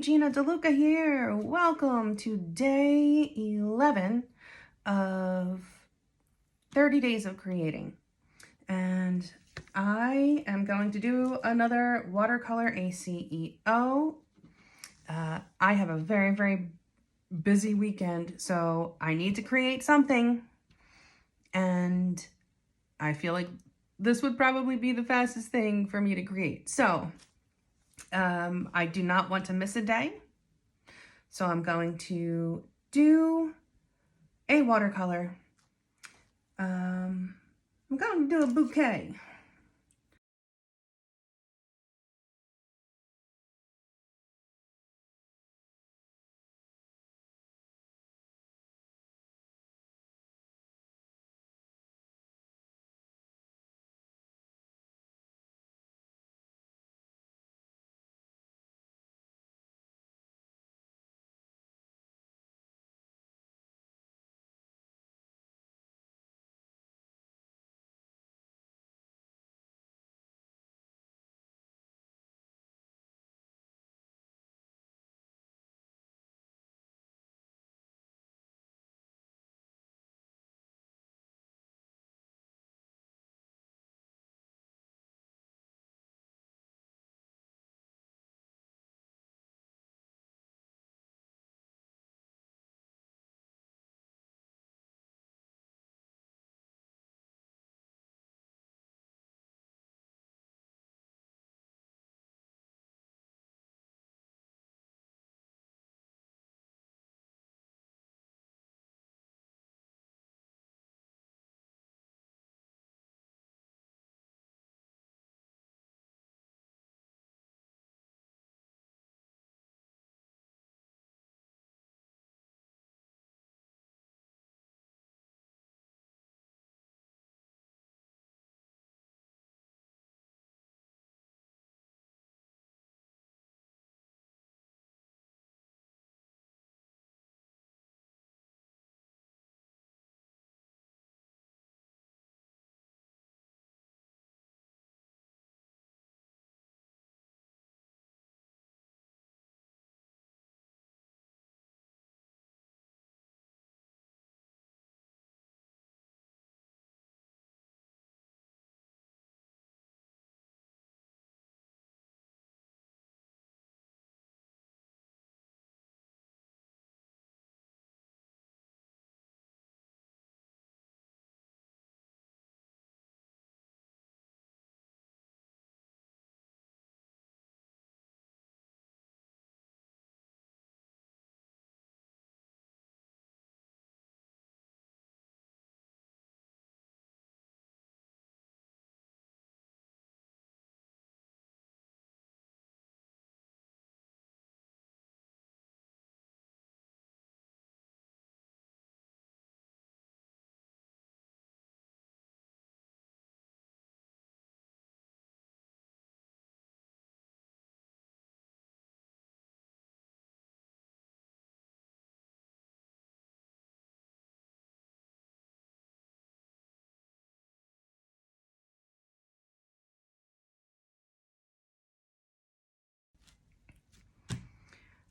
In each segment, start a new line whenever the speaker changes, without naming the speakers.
Gina DeLuca here. Welcome to day 11 of 30 days of creating. And I am going to do another Watercolor ACEO. I have a very busy weekend, so I need to create something. And I feel like this would probably be the fastest thing for me to create. So I do not want to miss a day. So I'm going to do a watercolor. I'm going to do a bouquet.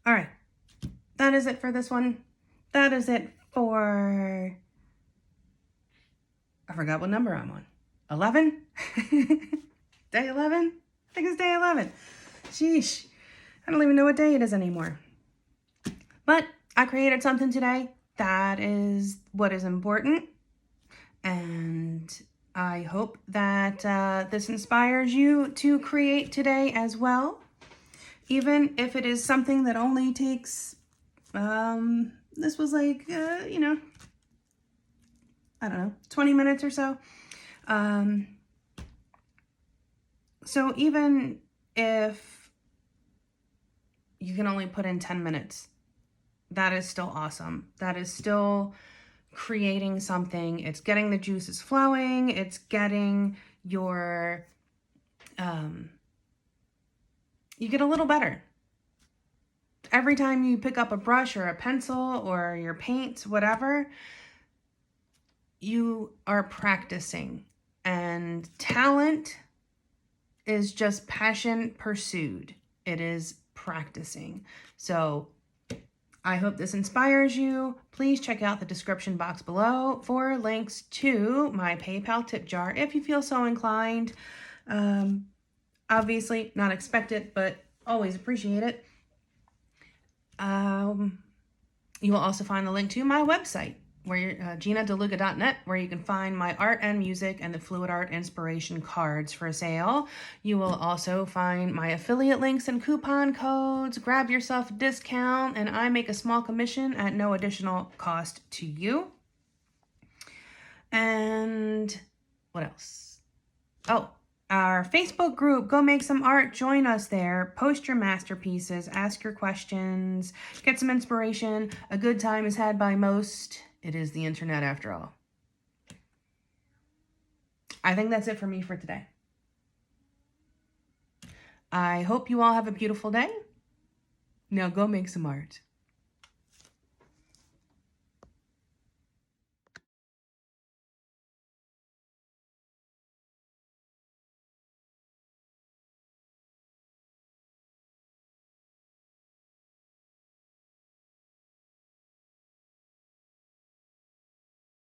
All right, that is it for this one. That is it for, I forgot what number I'm on. 11? Day 11? I think it's day 11. Sheesh, I don't even know what day it is anymore. But I created something today. That is what is important. And I hope that this inspires you to create today as well. Even if it is something that only takes, this was like, I don't know, 20 minutes or so. So even if you can only put in 10 minutes, that is still awesome. That is still creating something. It's getting the juices flowing. It's getting your, you get a little better. Every time you pick up a brush or a pencil or your paint, whatever, you are practicing. And talent is just passion pursued. It is practicing. So I hope this inspires you. Please check out the description box below for links to my PayPal tip jar if you feel so inclined. Obviously, not expected, but always appreciate it. You will also find the link to my website, where GinaDeLuca.net, where you can find my art and music and the fluid art inspiration cards for sale. You will also find my affiliate links and coupon codes. Grab yourself a discount, and I make a small commission at no additional cost to you. And what else? Oh, our Facebook group, go make some art, join us there, post your masterpieces, ask your questions, get some inspiration. A good time is had by most. It is the internet after all. I think that's it for me for today. I hope you all have a beautiful day. Now go make some art.